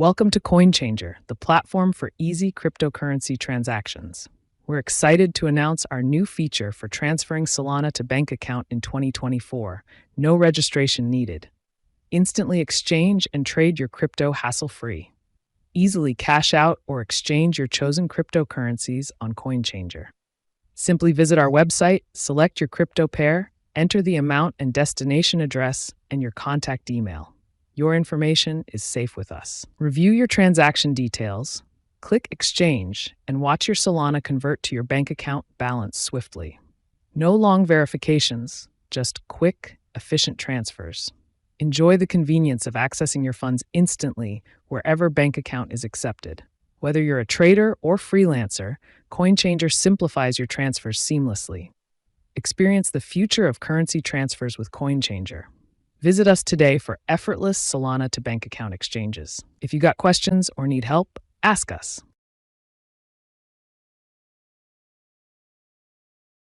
Welcome to CoinChanger, the platform for easy cryptocurrency transactions. We're excited to announce our new feature for transferring Solana to bank account in 2024. No registration needed. Instantly exchange and trade your crypto hassle-free. Easily cash out or exchange your chosen cryptocurrencies on CoinChanger. Simply visit our website, select your crypto pair, enter the amount and destination address, and your contact email. Your information is safe with us. Review your transaction details, click Exchange, and watch your Solana convert to your bank account balance swiftly. No long verifications, just quick, efficient transfers. Enjoy the convenience of accessing your funds instantly wherever bank account is accepted. Whether you're a trader or freelancer, CoinChanger simplifies your transfers seamlessly. Experience the future of currency transfers with CoinChanger. Visit us today for effortless Solana to bank account exchanges. If you got questions or need help, ask us.